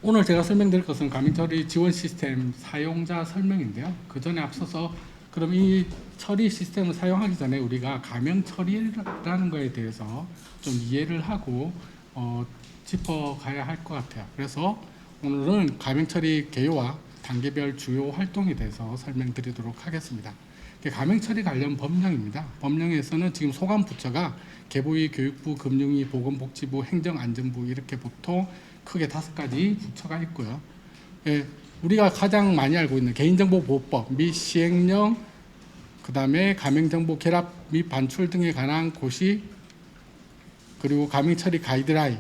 오늘 제가 설명드릴 것은 가맹처리 지원 시스템 사용자 설명인데요. 그 전에 앞서서 그럼 이 처리 시스템을 사용하기 전에 우리가 가맹처리라는 거에 대해서 좀 이해를 하고 짚어가야 할 것 같아요. 그래서 오늘은 가맹처리 개요와 단계별 주요 활동에 대해서 설명드리도록 하겠습니다. 가맹처리 관련 법령입니다. 법령에서는 지금 소관부처가 개보위, 교육부, 금융위, 보건복지부, 행정안전부 이렇게 보통 크게 5가지 부처가 있고요. 우리가 가장 많이 알고 있는 개인정보보호법 및 시행령, 그 다음에 가맹정보 결합 및 반출 등에 관한 고시, 그리고 가맹처리 가이드라인이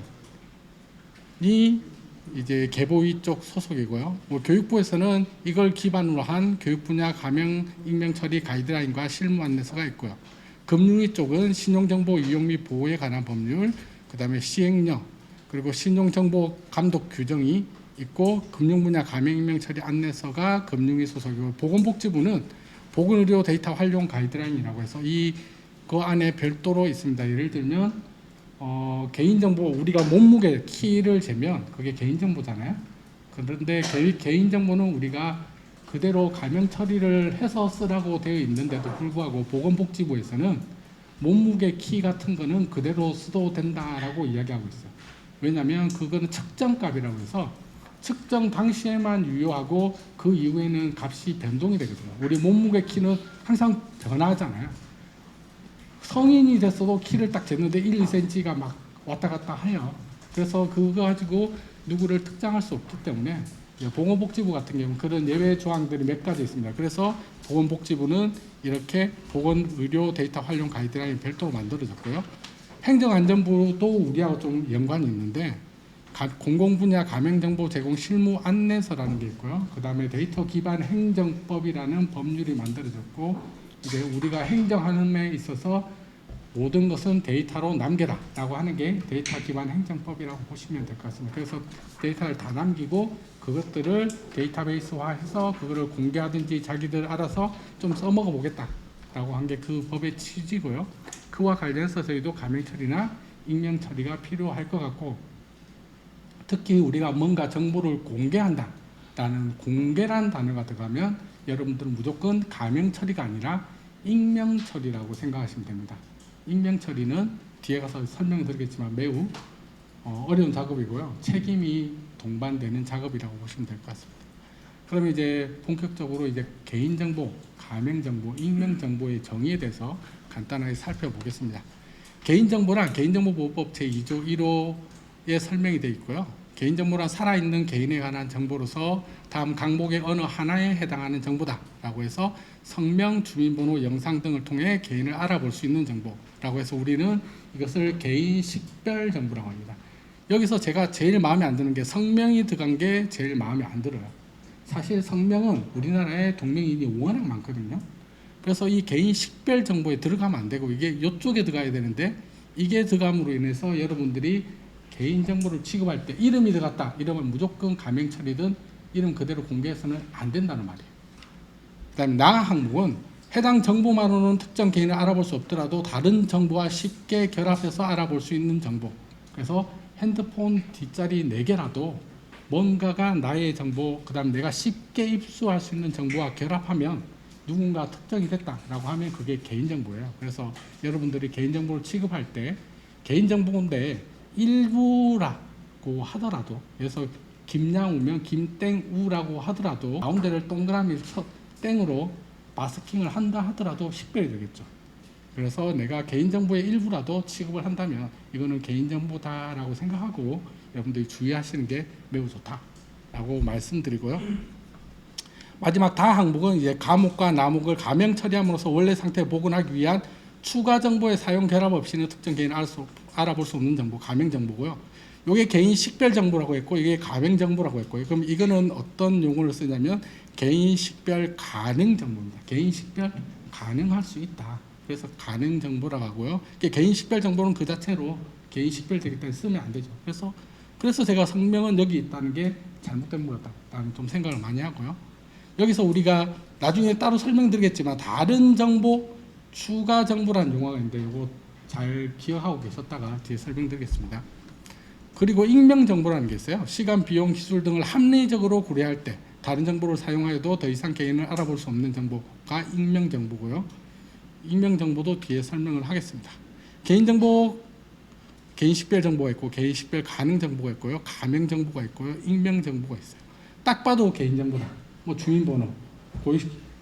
이제 개보위 쪽 소속이고요. 교육부에서는 이걸 기반으로 한 교육 분야 가맹 익명 처리 가이드라인과 실무 안내서가 있고요. 금융위 쪽은 신용정보 이용 및 보호에 관한 법률, 그 다음에 시행령, 그리고 신용정보 감독 규정이 있고, 금융 분야 가맹 익명 처리 안내서가 금융위 소속이고, 보건복지부는 보건의료 데이터 활용 가이드라인이라고 해서 그 안에 별도로 있습니다. 예를 들면 개인정보, 우리가 몸무게 키를 재면 그게 개인정보잖아요. 그런데 개인정보는 우리가 그대로 가명 처리를 해서 쓰라고 되어 있는데도 불구하고 보건복지부에서는 몸무게 키 같은 거는 그대로 써도 된다라고 이야기하고 있어요. 왜냐하면 그거는 측정값이라고 해서 측정 당시에만 유효하고 그 이후에는 값이 변동이 되거든요. 우리 몸무게 키는 항상 변하잖아요. 성인이 됐어도 키를 딱 쟀는데 1, 2cm가 막 왔다 갔다 해요. 그래서 그거 가지고 누구를 특정할 수 없기 때문에 보건복지부 같은 경우는 그런 예외 조항들이 몇 가지 있습니다. 그래서 보건복지부는 이렇게 보건의료 데이터 활용 가이드라인 별도로 만들어졌고요. 행정안전부도 우리하고 좀 연관이 있는데 공공분야 가맹정보 제공 실무 안내서라는 게 있고요. 그 다음에 데이터 기반 행정법이라는 법률이 만들어졌고, 이제 우리가 행정하는 데 있어서 모든 것은 데이터로 남겨라 라고 하는 게 데이터 기반 행정법이라고 보시면 될 것 같습니다. 그래서 데이터를 다 남기고 그것들을 데이터베이스화해서 그거를 공개하든지 자기들 알아서 좀 써먹어 보겠다 라고 한 게 그 법의 취지고요. 그와 관련해서 저희도 가맹처리나 익명처리가 필요할 것 같고, 특히 우리가 뭔가 정보를 공개한다 라는 공개란 단어가 들어가면 여러분들은 무조건 가명처리가 아니라 익명처리라고 생각하시면 됩니다. 익명처리는 뒤에 가서 설명드리겠지만 매우 어려운 작업이고요. 책임이 동반되는 작업이라고 보시면 될 것 같습니다. 그럼 이제 본격적으로 이제 개인정보, 가맹정보, 익명정보의 정의에 대해서 간단하게 살펴보겠습니다. 개인정보란 개인정보보호법 제2조 1호에 설명이 되어 있고요. 개인정보란 살아있는 개인에 관한 정보로서 다음 항목의 어느 하나에 해당하는 정보다라고 해서 성명, 주민번호, 영상 등을 통해 개인을 알아볼 수 있는 정보라고 해서 우리는 이것을 개인 식별 정보라고 합니다. 여기서 제가 제일 마음에 안 드는 게 성명이 들어간 게 제일 마음에 안 들어요. 사실 성명은 우리나라에 동명이인이 워낙 많거든요. 그래서 이 개인 식별 정보에 들어가면 안 되고 이게 이쪽에 들어가야 되는데, 이게 들어감으로 인해서 여러분들이 개인정보를 취급할 때 이름이 들어갔다 이러면 무조건 가명처리든 이름 그대로 공개해서는 안 된다는 말이에요. 그 다음에 나 항목은 해당 정보만으로는 특정 개인을 알아볼 수 없더라도 다른 정보와 쉽게 결합해서 알아볼 수 있는 정보. 그래서 핸드폰 뒷자리 4개라도 뭔가가 나의 정보, 그 다음 내가 쉽게 입수할 수 있는 정보와 결합하면 누군가 특정이 됐다라고 하면 그게 개인정보예요. 그래서 여러분들이 개인정보를 취급할 때 개인정보인데 일부라고 하더라도, 그래서 김양우면 김땡우라고 하더라도 가운데를 동그라미 땡으로 마스킹을 한다 하더라도 식별이 되겠죠. 그래서 내가 개인정보의 일부라도 취급을 한다면 이거는 개인정보다라고 생각하고 여러분들이 주의하시는 게 매우 좋다라고 말씀드리고요. 마지막 다 항목은 이제 가목과 나목을 가명 처리함으로써 원래 상태에 복원하기 위한 추가 정보의 사용 결합 없이는 특정 개인을 알아볼 수 없는 정보, 가명 정보고요. 이게 개인 식별 정보라고 했고 이게 가명 정보라고 했고요. 그럼 이거는 어떤 용어를 쓰냐면 개인 식별 가능 정보입니다. 개인 식별 가능할 수 있다. 그래서 가능 정보라고 하고요. 개인 식별 정보는 그 자체로 개인 식별되기 때문에 쓰면 안 되죠. 그래서 제가 성명은 여기 있다는 게 잘못된 거였다는 좀 생각을 많이 하고요. 여기서 우리가 나중에 따로 설명드리겠지만 다른 정보, 추가 정보라는 용어가 있는데 이거 잘 기억하고 계셨다가 뒤에 설명드리겠습니다. 그리고 익명 정보라는 게 있어요. 시간, 비용, 기술 등을 합리적으로 고려할 때 다른 정보를 사용하여도 더 이상 개인을 알아볼 수 없는 정보가 익명 정보고요. 익명 정보도 뒤에 설명을 하겠습니다. 개인 정보, 개인 식별 정보가 있고 개인 식별 가능 정보가 있고요. 가명 정보가 있고요. 익명 정보가 있어요. 딱 봐도 개인 정보다. 뭐 주민번호,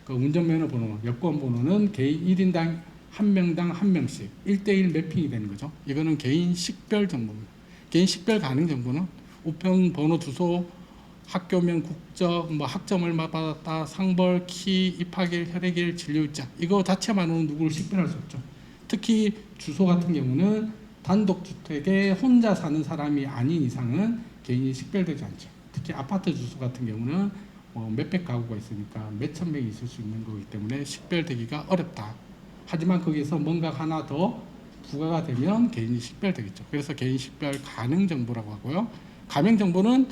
운전면허 번호, 여권 번호는 개인 1인당 한 명당 한 명씩 1대1 매핑이 되는 거죠. 이거는 개인 식별 정보입니다. 개인 식별 가능 정보는 우편 번호, 주소, 학교명, 국적, 뭐 학점 얼마 받았다, 상벌, 키, 입학일, 혈액일, 진료일자 이거 자체만으로는 누구를 식별할 수 없죠. 특히 주소 같은 경우는 단독주택에 혼자 사는 사람이 아닌 이상은 개인이 식별되지 않죠. 특히 아파트 주소 같은 경우는 몇백 가구가 있으니까 몇천 명이 있을 수 있는 거기 때문에 식별되기가 어렵다. 하지만 거기서 뭔가 하나 더 부과가 되면 개인이 식별되겠죠. 그래서 개인 식별 가능 정보라고 하고요. 가명 정보는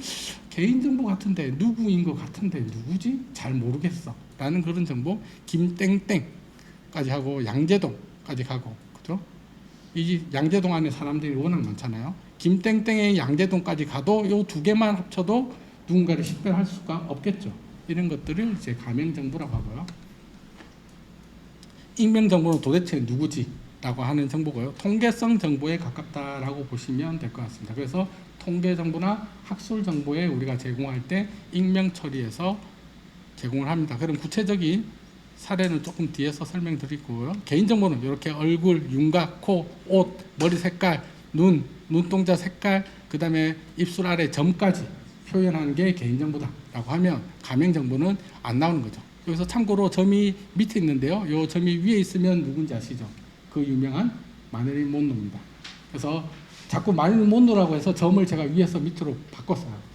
개인 정보 같은데 누구인 것 같은데 누구지? 잘 모르겠어 라는 그런 정보. 김땡땡까지 하고 양재동까지 가고, 그죠? 이 양재동 안에 사람들이 워낙 많잖아요. 김땡땡의 양재동까지 가도 요 두 개만 합쳐도 누군가를 식별할 수가 없겠죠. 이런 것들을 이제 가명 정보라고 하고요. 익명 정보는 도대체 누구지? 라고 하는 정보고요. 통계성 정보에 가깝다라고 보시면 될 것 같습니다. 그래서 통계 정보나 학술 정보에 우리가 제공할 때 익명 처리해서 제공을 합니다. 그럼 구체적인 사례는 조금 뒤에서 설명드리고요. 개인정보는 이렇게 얼굴, 윤곽, 코, 옷, 머리 색깔, 눈동자 색깔, 그 다음에 입술 아래 점까지 표현하는 게 개인정보다라고 하면 가명정보는 안 나오는 거죠. 여기서 참고로 점이 밑에 있는데요. 이 점이 위에 있으면 누군지 아시죠? 그 유명한 마릴린 몬로입니다. 그래서 자꾸 마릴린 몬로라고 해서 점을 제가 위에서 밑으로 바꿨어요.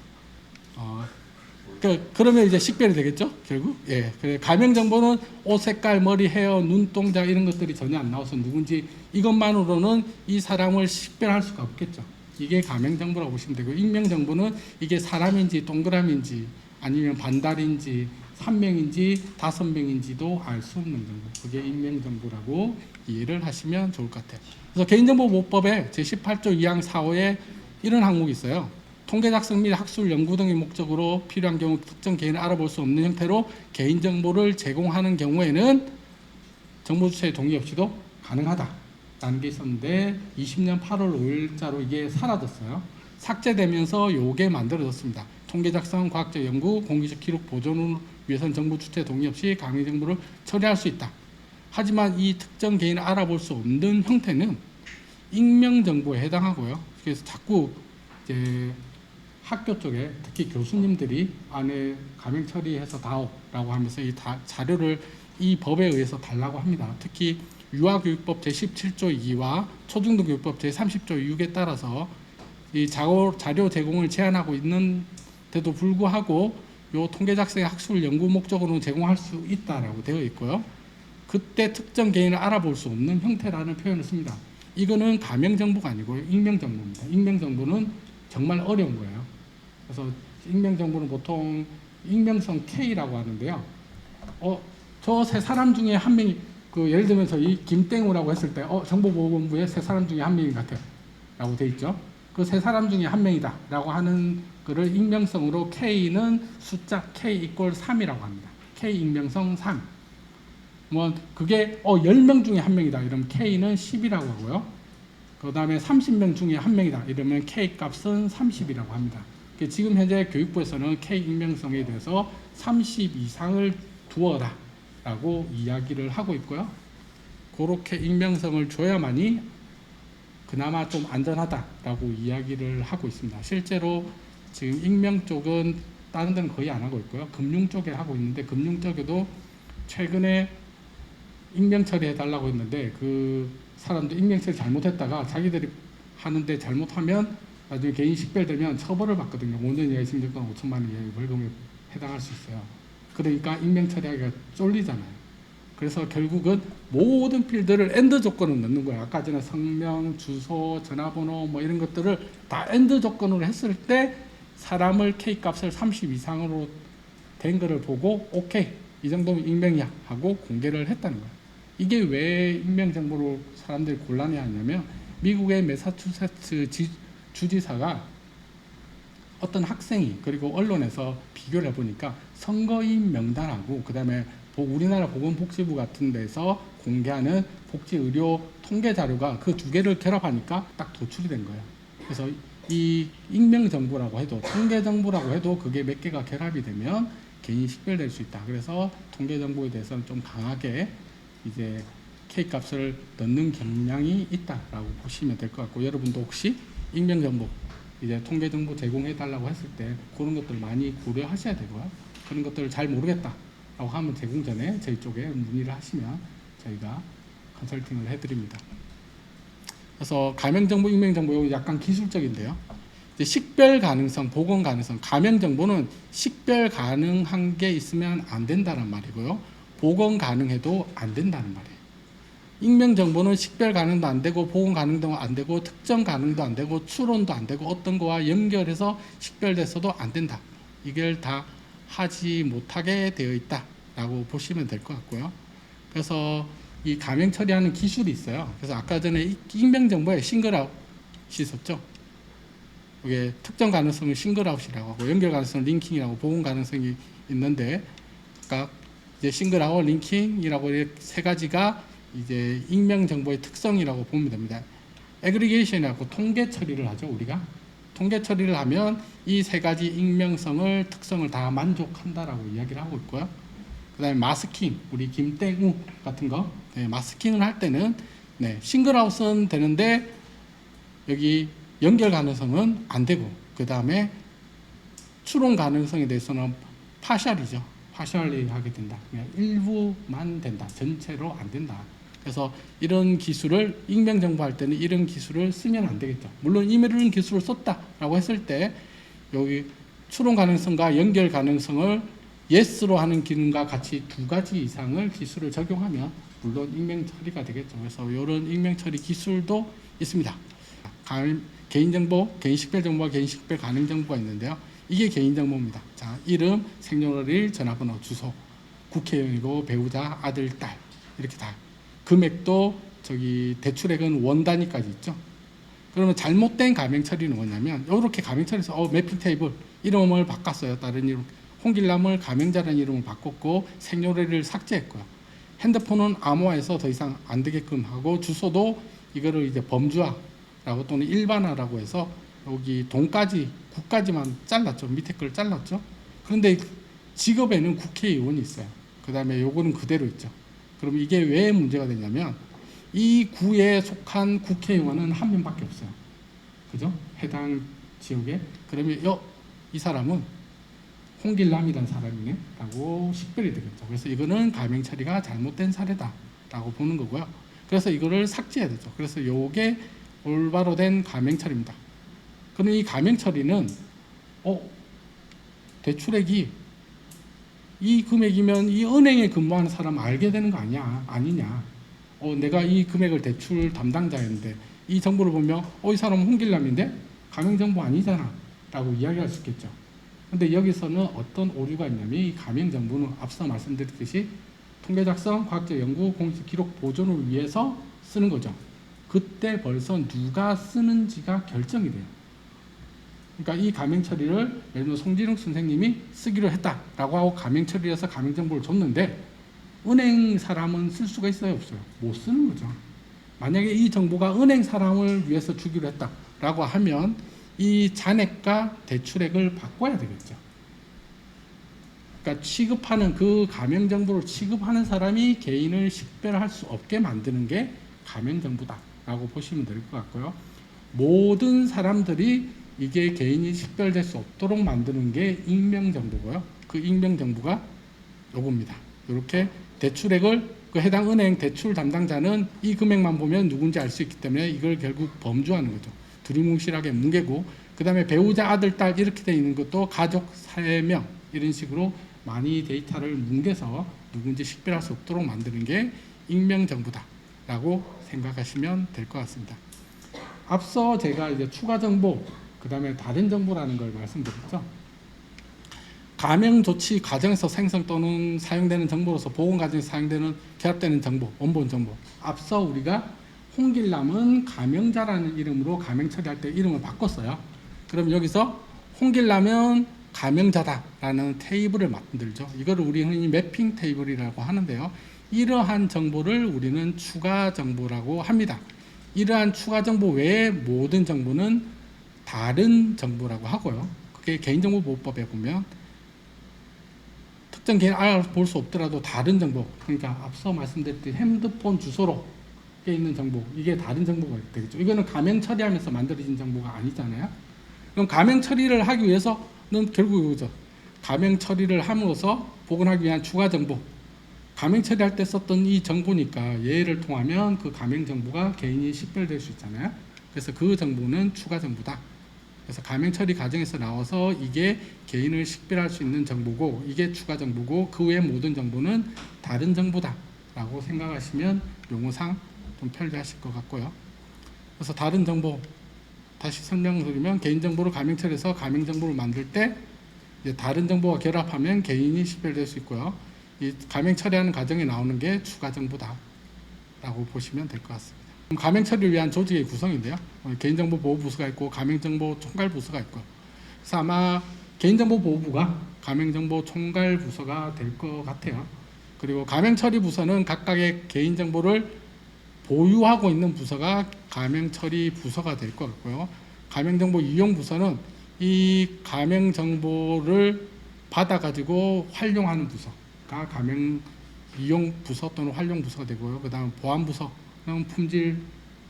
그러면 이제 식별이 되겠죠, 결국. 예. 가명 정보는 옷 색깔, 머리, 헤어, 눈동자 이런 것들이 전혀 안 나와서 누군지 이것만으로는 이 사람을 식별할 수가 없겠죠. 이게 가명 정보라고 보시면 되고, 익명 정보는 이게 사람인지 동그라미인지 아니면 반달인지 3명인지 5명인지도 알 수 없는 정보. 그게 익명 정보라고 이해를 하시면 좋을 것 같아요. 그래서 개인정보보호법에 제18조 2항 4호에 이런 항목이 있어요. 통계 작성 및 학술 연구 등의 목적으로 필요한 경우 특정 개인을 알아볼 수 없는 형태로 개인정보를 제공하는 경우에는 정보 주체의 동의 없이도 가능하다라는 게 있었는데 20년 8월 5일자로 이게 사라졌어요. 삭제되면서 요게 만들어졌습니다. 통계 작성, 과학적 연구, 공개적 기록 보존을 위해서는 정보 주체 동의 없이 강의 정보를 처리할 수 있다. 하지만 이 특정 개인을 알아볼 수 없는 형태는 익명 정보에 해당하고요. 그래서 자꾸 이제 학교 쪽에 특히 교수님들이 안에 가명 처리해서 다오라고 하면서 이 자료를 이 법에 의해서 달라고 합니다. 특히 유아교육법 제17조 2와 초중등교육법 제30조 6에 따라서 이 자료 제공을 제한하고 있는데도 불구하고 요 통계 작성의 학술 연구 목적으로는 제공할 수 있다라고 되어 있고요. 그때 특정 개인을 알아볼 수 없는 형태라는 표현을 씁니다. 이거는 가명 정보가 아니고요, 익명 정보입니다. 익명 정보는 정말 어려운 거예요. 그래서 익명 정보는 보통 익명성 K라고 하는데요. 저 세 사람 중에 한 명이 예를 들면서 이 김땡우라고 했을 때 정보보호본부에 세 사람 중에 한 명인 것 같아요. 라고 돼 있죠. 그 세 사람 중에 한 명이다. 라고 하는 거를 익명성으로 K는 숫자 K 이퀄 3이라고 합니다. K 익명성 3. 뭐 그게 10명 중에 한 명이다. 이러면 K는 10이라고 하고요. 그 다음에 30명 중에 한 명이다. 이러면 K 값은 30이라고 합니다. 지금 현재 교육부에서는 K 익명성에 대해서 30 이상을 두어라 라고 이야기를 하고 있고요. 그렇게 익명성을 줘야만이 그나마 좀 안전하다라고 이야기를 하고 있습니다. 실제로 지금 익명 쪽은 다른 데는 거의 안 하고 있고요. 금융 쪽에 하고 있는데 금융 쪽에도 최근에 익명 처리해달라고 했는데 그 사람도 익명 처리 잘못했다가 자기들이 하는데 잘못하면 나중에 개인 식별되면 처벌을 받거든요. 5년 이하 징역권 5천만 원 이하의 벌금에 해당할 수 있어요. 그러니까 익명 처리하기가 쫄리잖아요. 그래서 결국은 모든 필드를 엔드 조건을 넣는 거예요. 아까 전에 성명, 주소, 전화번호 뭐 이런 것들을 다 엔드 조건으로 했을 때 사람을 K 값을 30 이상으로 된 거를 보고 오케이 이 정도면 익명이야 하고 공개를 했다는 거예요. 이게 왜 익명 정보로 사람들이 곤란해하냐면 미국의 매사추세츠 주지사가 어떤 학생이 그리고 언론에서 비교를 해보니까 선거인 명단하고 그다음에 우리나라 보건복지부 같은 데서 공개하는 복지의료 통계 자료가 그 두 개를 결합하니까 딱 도출이 된 거예요. 그래서 이 익명정보라고 해도 통계정보라고 해도 그게 몇 개가 결합이 되면 개인이 식별될 수 있다. 그래서 통계정보에 대해서는 좀 강하게 이제 K값을 넣는 경향이 있다라고 보시면 될 것 같고, 여러분도 혹시 익명정보 이제 통계정보 제공해달라고 했을 때 그런 것들 많이 고려하셔야 되고요. 그런 것들을 잘 모르겠다라고 하면 제공 전에 저희 쪽에 문의를 하시면 저희가 컨설팅을 해드립니다. 그래서 가명정보, 익명정보 약간 기술적인데요. 이제 식별 가능성, 보건 가능성, 가명정보는 식별 가능한 게 있으면 안 된다는 말이고요. 보건 가능해도 안 된다는 말이에요. 익명정보는 식별 가능도 안 되고 보건 가능도 안 되고 특정 가능도 안 되고 추론도 안 되고 어떤 거와 연결해서 식별돼서도 안 된다. 이걸 다 하지 못하게 되어 있다라고 보시면 될 것 같고요. 그래서 이 가명 처리하는 기술이 있어요. 그래서 아까 전에 익명정보에 싱글아웃이 있었죠. 이게 특정 가능성을 싱글아웃이라고 하고 연결 가능성을 링킹이라고 보건 가능성이 있는데, 아까 이제 싱글아웃, 링킹이라고 세 가지가 이제 익명 정보의 특성이라고 보면 됩니다. 애그리게이션이라고 통계 처리를 하죠. 우리가 통계 처리를 하면 이 세 가지 익명성을 특성을 다 만족한다라고 이야기를 하고 있고요. 그다음에 마스킹, 우리 김땡우 같은 거, 네, 마스킹을 할 때는 네, 싱글아웃은 되는데 여기 연결 가능성은 안 되고, 그 다음에 추론 가능성에 대해서는 파셜이죠. 파셜리 하게 된다. 그냥 일부만 된다. 전체로 안 된다. 그래서 이런 기술을 익명정보 할 때는 이런 기술을 쓰면 안 되겠죠. 물론 이런 기술을 썼다라고 했을 때 여기 추론 가능성과 연결 가능성을 yes로 하는 기능과 같이 두 가지 이상을 기술을 적용하면 물론 익명 처리가 되겠죠. 그래서 이런 익명 처리 기술도 있습니다. 개인정보, 개인식별 정보와 개인식별 가능 정보가 있는데요. 이게 개인정보입니다. 자, 이름, 생년월일, 전화번호, 주소, 국회의원이고 배우자, 아들, 딸 이렇게 다. 금액도 저기 대출액은 원 단위까지 있죠. 그러면 잘못된 가명 처리는 뭐냐면 이렇게 가명 처리해서 매핑 테이블 이름을 바꿨어요. 다른 이름 홍길남을 가명자라는 이름을 바꿨고 생년월일을 삭제했고요. 핸드폰은 암호화해서 더 이상 안 되게끔 하고 주소도 이거를 이제 범주화라고 또는 일반화라고 해서 여기 동까지 국까지만 잘랐죠. 밑에 걸 잘랐죠. 그런데 직업에는 국회의원이 있어요. 그 다음에 요거는 그대로 있죠. 그럼 이게 왜 문제가 되냐면 이 구에 속한 국회의원은 한 명밖에 없어요. 그죠? 해당 지역에. 그러면 이 사람은 홍길남이라는 사람이네 라고 식별이 되겠죠. 그래서 이거는 가명 처리가 잘못된 사례다 라고 보는 거고요. 그래서 이거를 삭제해야 되죠. 그래서 요게 올바로 된 가명 처리입니다. 그럼 이 가명 처리는 대출액이 이 금액이면 이 은행에 근무하는 사람 알게 되는 거 아니냐. 내가 이 금액을 대출 담당자였는데 이 정보를 보면 이 사람은 홍길남인데 가명정보 아니잖아 라고 이야기할 수 있겠죠. 근데 여기서는 어떤 오류가 있냐면 이 가명정보는 앞서 말씀드렸듯이 통계 작성, 과학적 연구, 공식 기록 보존을 위해서 쓰는 거죠. 그때 벌써 누가 쓰는지가 결정이 돼요. 그러니까 이 가명 처리를 예를 들면 송진욱 선생님이 쓰기로 했다라고 하고 가명 처리를 해서 가명 정보를 줬는데 은행 사람은 쓸 수가 있어요, 없어요? 못 쓰는 거죠. 만약에 이 정보가 은행 사람을 위해서 주기로 했다라고 하면 이 잔액과 대출액을 바꿔야 되겠죠. 그러니까 취급하는 그 가명 정보를 취급하는 사람이 개인을 식별할 수 없게 만드는 게 가명 정보다라고 보시면 될 것 같고요. 모든 사람들이 이게 개인이 식별될 수 없도록 만드는 게 익명정보고요. 그 익명정보가 요겁니다. 이렇게 대출액을 그 해당 은행 대출 담당자는 이 금액만 보면 누군지 알 수 있기 때문에 이걸 결국 범주하는 거죠. 두리뭉실하게 뭉개고, 그 다음에 배우자, 아들, 딸 이렇게 되어 있는 것도 가족 3명 이런 식으로 많이 데이터를 뭉개서 누군지 식별할 수 없도록 만드는 게 익명정보다라고 생각하시면 될 것 같습니다. 앞서 제가 이제 추가 정보, 그 다음에 다른 정보라는 걸 말씀드렸죠. 가명 조치 과정에서 생성 또는 사용되는 정보로서 보건 과정에서 사용되는 결합되는 정보, 원본 정보. 앞서 우리가 홍길남은 가명자라는 이름으로 가명 처리할 때 이름을 바꿨어요. 그럼 여기서 홍길라면 가명자다라는 테이블을 만들죠. 이거를 우리 흔히 매핑 테이블이라고 하는데요. 이러한 정보를 우리는 추가 정보라고 합니다. 이러한 추가 정보 외에 모든 정보는 다른 정보라고 하고요. 그게 개인정보보호법에 보면 특정 개인 알아볼 수 없더라도 다른 정보, 그러니까 앞서 말씀드렸듯이 핸드폰 주소로 있는 정보, 이게 다른 정보가 되겠죠. 이거는 가명 처리하면서 만들어진 정보가 아니잖아요. 그럼 가명 처리를 하기 위해서는 결국 이거죠. 가명 처리를 함으로써 복원하기 위한 추가 정보, 가명 처리할 때 썼던 이 정보니까 얘를 통하면 그 가명 정보가 개인이 식별될 수 있잖아요. 그래서 그 정보는 추가 정보다. 그래서 가명 처리 과정에서 나와서 이게 개인을 식별할 수 있는 정보고, 이게 추가 정보고, 그 외의 모든 정보는 다른 정보다 라고 생각하시면 용어상 좀 편리하실 것 같고요. 그래서 다른 정보 다시 설명드리면, 개인정보를 가명 처리해서 가명 정보를 만들 때 이제 다른 정보와 결합하면 개인이 식별될 수 있고요. 이 가명 처리하는 과정에 나오는 게 추가 정보다 라고 보시면 될 것 같습니다. 가명 처리를 위한 조직의 구성인데요. 개인정보보호부서가 있고 가명정보총괄부서가 있고, 그래서 아마 개인정보보호부가 가명정보총괄부서가 될 것 같아요. 그리고 가명처리부서는 각각의 개인정보를 보유하고 있는 부서가 가명처리부서가 될 것 같고요. 가명정보이용부서는 이 가명정보를 받아가지고 활용하는 부서가 가명이용부서 또는 활용부서가 되고요. 그 다음 보안부서는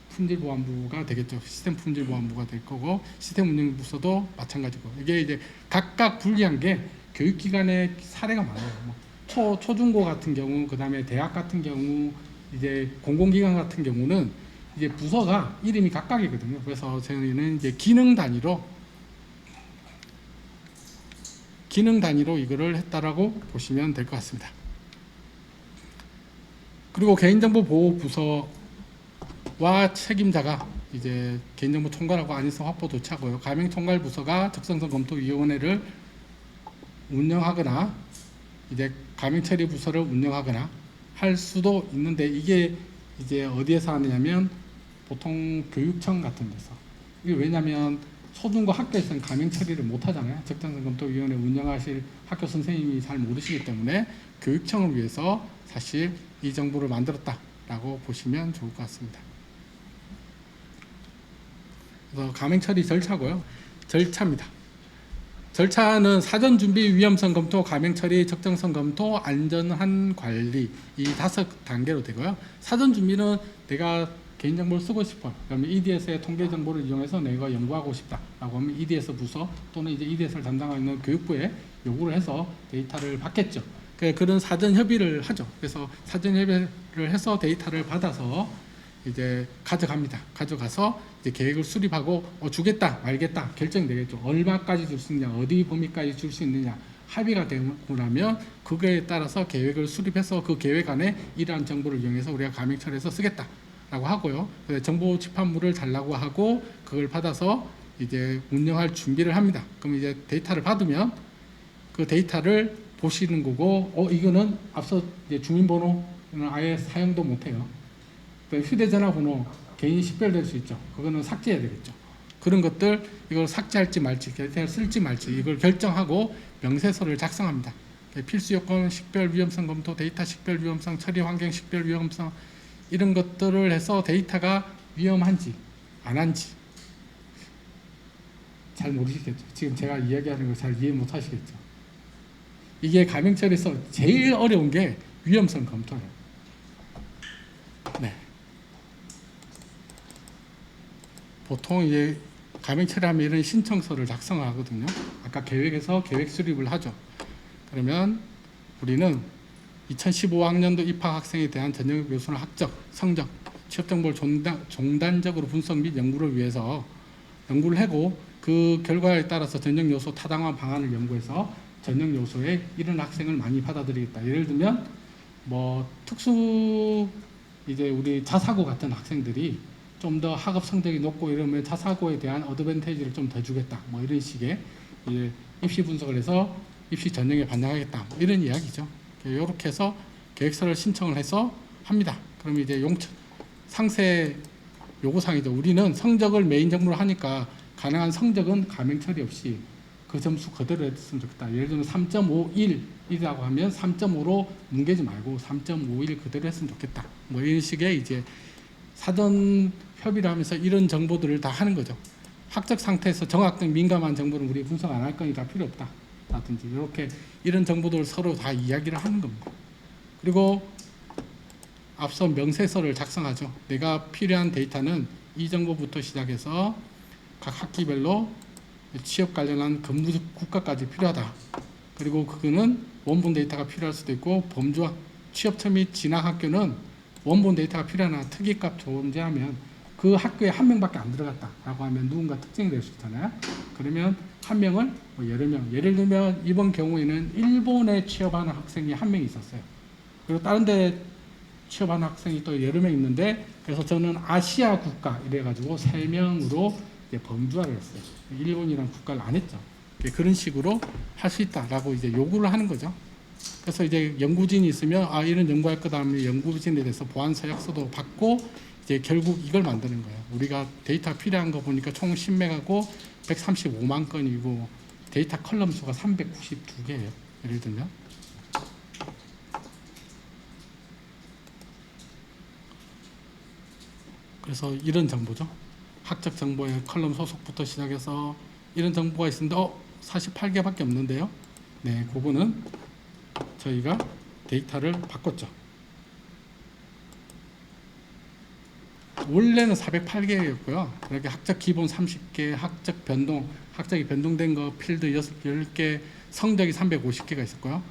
품질보안부가 되겠죠. 시스템 품질보안부가 될 거고, 시스템 운영부서도 마찬가지고, 이게 이제 각각 분리한 게 교육기관의 사례가 많아요. 초중고 같은 경우, 그 다음에 대학 같은 경우, 이제 공공기관 같은 경우는 이제 부서가 이름이 각각이거든요. 그래서 저희는 이제 기능 단위로 이거를 했다라고 보시면 될 것 같습니다. 그리고 개인정보보호부서와 책임자가 이제 개인정보 총괄하고 안전성 확보 조치하고요. 가명총괄부서가 적성성 검토위원회를 운영하거나 이제 가명처리부서를 운영하거나 할 수도 있는데, 이게 이제 어디에서 하느냐면 보통 교육청 같은 데서. 이게 왜냐면 초중고 학교에서는 가명 처리를 못 하잖아요. 적정성 검토위원회 운영하실 학교 선생님이 잘 모르시기 때문에 교육청을 위해서 사실 이 정보를 만들었다라고 보시면 좋을 것 같습니다. 그래서 가명 처리 절차고요. 절차입니다. 절차는 사전 준비, 위험성 검토, 가명 처리, 적정성 검토, 안전한 관리, 이 5단계로 되고요. 사전 준비는 내가 개인정보를 쓰고 싶어요. 그러면 EDS의 통계 정보를 이용해서 내가 연구하고 싶다라고 하면 EDS 부서 또는 이제 EDS를 담당하고 있는 교육부에 요구를 해서 데이터를 받겠죠. 그런 사전 협의를 하죠. 그래서 사전 협의를 해서 데이터를 받아서 이제 가져갑니다. 가져가서 이제 계획을 수립하고 주겠다 말겠다 결정되겠죠. 얼마까지 줄 수 있느냐, 어디 범위까지 줄 수 있느냐 합의가 되고 나면 그거에 따라서 계획을 수립해서 그 계획 안에 이러한 정보를 이용해서 우리가 가명 처리해서 쓰겠다라고 하고요. 정보 집합물을 달라고 하고 그걸 받아서 이제 운영할 준비를 합니다. 그럼 이제 데이터를 받으면 그 데이터를 보시는 거고, 이거는 앞서 이제 주민번호는 아예 사용도 못해요. 휴대전화 번호 개인이 식별될 수 있죠. 그거는 삭제해야 되겠죠. 그런 것들 이걸 삭제할지 말지, 데이터를 쓸지 말지 이걸 결정하고 명세서를 작성합니다. 필수 요건, 식별 위험성 검토, 데이터 식별 위험성, 처리 환경 식별 위험성, 이런 것들을 해서 데이터가 위험한지 안 한지 잘 모르시겠죠. 지금 제가 이야기하는 거 잘 이해 못 하시겠죠. 이게 가명 처리에서 제일 어려운 게 위험성 검토예요. 네. 보통 이제 가명 처리하면 이런 신청서를 작성하거든요. 아까 계획에서 계획 수립을 하죠. 그러면 우리는 2015학년도 입학 학생에 대한 전형 교수는 학적, 성적, 취업 정보를 종단적으로 분석 및 연구를 위해서 연구를 하고, 그 결과에 따라서 전형 요소 타당한 방안을 연구해서 전형 요소에 이런 학생을 많이 받아들이겠다. 예를 들면 특수 이제 우리 자사고 같은 학생들이 좀 더 학업 성적이 높고 이러면 자사고에 대한 어드밴티지를 좀 더 주겠다. 이런 식의 이제 입시 분석을 해서 입시 전형에 반영하겠다. 이런 이야기죠. 이렇게 해서 계획서를 신청을 해서 합니다. 그럼 이제 상세 요구사항이죠. 우리는 성적을 메인 정보로 하니까 가능한 성적은 가명 처리 없이 그 점수 그대로 했으면 좋겠다. 예를 들면 3.51이라고 하면 3.5로 뭉개지 말고 3.51 그대로 했으면 좋겠다. 뭐 이런 식의 이제 사전 협의를 하면서 이런 정보들을 다 하는 거죠. 학적 상태에서 정확한 민감한 정보는 우리 분석 안 할 거니까 필요 없다. 라든지 이렇게 이런 정보들을 서로 다 이야기를 하는 겁니다. 그리고 앞서 명세서를 작성하죠. 내가 필요한 데이터는 이 정보부터 시작해서 각 학기별로 취업 관련한 근무 국가까지 필요하다. 그리고 그거는 원본 데이터가 필요할 수도 있고 범주와 취업처 및 진학 학교는 원본 데이터가 필요하나 특이값 존재하면 그 학교에 한 명밖에 안 들어갔다라고 하면 누군가 특징이 될 수 있잖아요. 그러면 한 명을 뭐 여러 명, 예를 들면 이번 경우에는 일본에 취업하는 학생이 한 명 있었어요. 그리고 다른 데 취업하는 학생이 또 여러 명 있는데 그래서 저는 아시아 국가 이래가지고 3명으로 범주화를 했어요. 일본이라는 국가를 안 했죠. 그런 식으로 할 수 있다라고 이제 요구를 하는 거죠. 그래서 이제 연구진이 있으면 아 이런 연구할 거다 하면 연구진에 대해서 보안 서약서도 받고 이제 결국 이걸 만드는 거예요. 우리가 데이터 필요한 거 보니까 총 10메가고 135만 건이고 데이터 컬럼 수가 392개예요. 예를 들면 그래서 이런 정보죠. 학적 정보의 컬럼 소속부터 시작해서 이런 정보가 있는데 48개밖에 없는데요. 네, 그거는 저희가 데이터를 바꿨죠. 원래는 408개였고요. 그렇게 학적 기본 30개, 학적 변동, 학적이 변동된 거 필드 10개, 성적이 350개가 있었고요.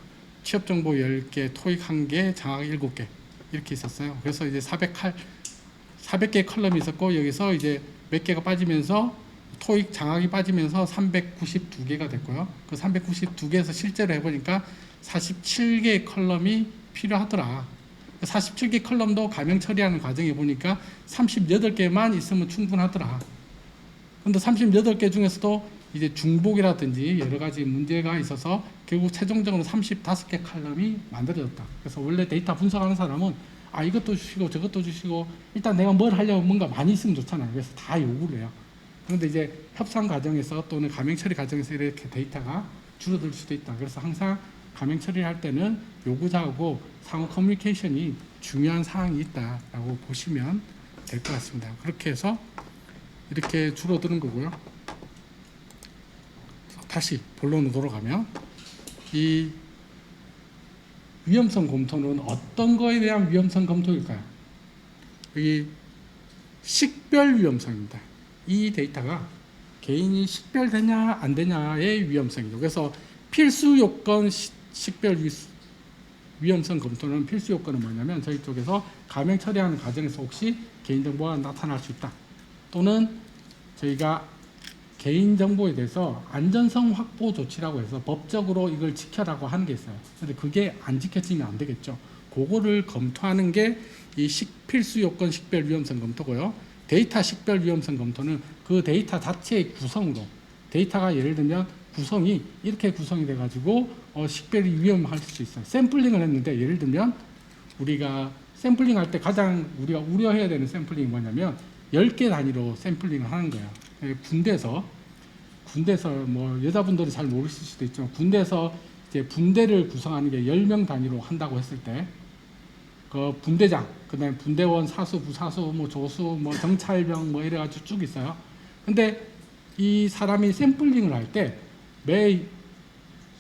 취업 정보 10개, 토익 1개, 장학 7개 이렇게 있었어요. 그래서 이제 400개 컬럼이 있었고 여기서 이제 몇 개가 빠지면서 토익 장학이 빠지면서 392개가 됐고요. 그 392개에서 실제로 해보니까 47개의 컬럼이 필요하더라. 47개 컬럼도 가명 처리하는 과정에 보니까 38개만 있으면 충분하더라. 근데 38개 중에서도 이제 중복이라든지 여러 가지 문제가 있어서 결국 최종적으로 35개 컬럼이 만들어졌다. 그래서 원래 데이터 분석하는 사람은 아 이것도 주시고 저것도 주시고 일단 내가 뭘 하려면 뭔가 많이 있으면 좋잖아요. 그래서 다 요구를 해요. 그런데 이제 협상 과정에서 또는 가명 처리 과정에서 이렇게 데이터가 줄어들 수도 있다. 그래서 항상 가명 처리를 할 때는 요구자하고 상호 커뮤니케이션이 중요한 사항이 있다라고 보시면 될 것 같습니다. 그렇게 해서 이렇게 줄어드는 거고요. 다시 본론으로 돌아가면 이 위험성 검토는 어떤 거에 대한 위험성 검토일까요? 이 식별 위험성입니다. 이 데이터가 개인이 식별되냐 안 되냐의 위험성이죠. 그래서 필수 요건 식별 위험성 검토는 필수 요건은 뭐냐면 저희 쪽에서 가명 처리하는 과정에서 혹시 개인정보가 나타날 수 있다. 또는 저희가 개인정보에 대해서 안전성 확보 조치라고 해서 법적으로 이걸 지켜라고 하는 게 있어요. 근데 그게 안 지켜지면 안 되겠죠. 그거를 검토하는 게 이 필수 요건 식별 위험성 검토고요. 데이터 식별 위험성 검토는 그 데이터 자체의 구성으로 데이터가 예를 들면 구성이 이렇게 구성이 돼가지고 식별이 위험할 수 있어요. 샘플링을 했는데 예를 들면 우리가 샘플링 할 때 가장 우리가 우려해야 되는 샘플링이 뭐냐면 10개 단위로 샘플링을 하는 거예요. 군대에서 뭐 여자분들은 잘 모르실 수도 있지만 군대에서 이제 분대를 구성하는 게 10명 단위로 한다고 했을 때 그 분대장, 그다음에 분대원, 사수, 부사수, 뭐 조수, 뭐 정찰병 뭐 이래가지고 쭉 있어요. 근데 이 사람이 샘플링을 할 때 매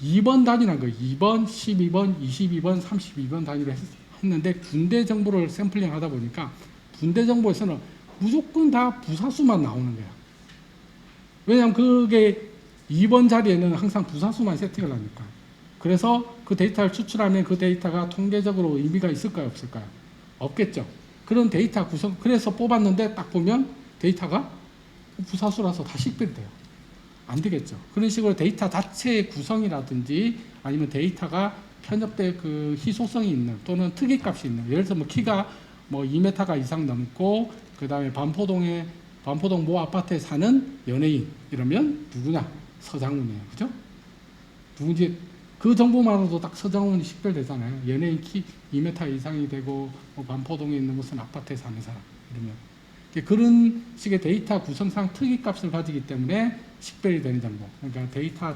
2번 단위라는 거예요. 2번, 12번, 22번, 32번 단위로 했는데 군대 정보를 샘플링 하다 보니까 군대 정보에서는 무조건 다 부사수만 나오는 거야. 왜냐하면 그게 2번 자리에는 항상 부사수만 세팅을 하니까. 그래서 그 데이터를 추출하면 그 데이터가 통계적으로 의미가 있을까요? 없을까요? 없겠죠. 그런 데이터 구성, 그래서 뽑았는데 딱 보면 데이터가 부사수라서 다 식별돼요. 안 되겠죠. 그런 식으로 데이터 자체의 구성이라든지 아니면 데이터가 편협될 그 희소성이 있는 또는 특이값이 있는, 예를 들어서 뭐 키가 뭐 2m 이상 넘고 그 다음에 반포동 모 아파트에 사는 연예인 이러면 누구냐? 서장훈이에요. 그죠? 누군지 그 정보만으로도 딱 서장훈이 식별되잖아요. 연예인 키 2m 이상이 되고 뭐 반포동에 있는 무슨 아파트에 사는 사람 이러면. 그런 식의 데이터 구성상 특이값을 가지기 때문에 식별이 되는 정보. 그러니까 데이터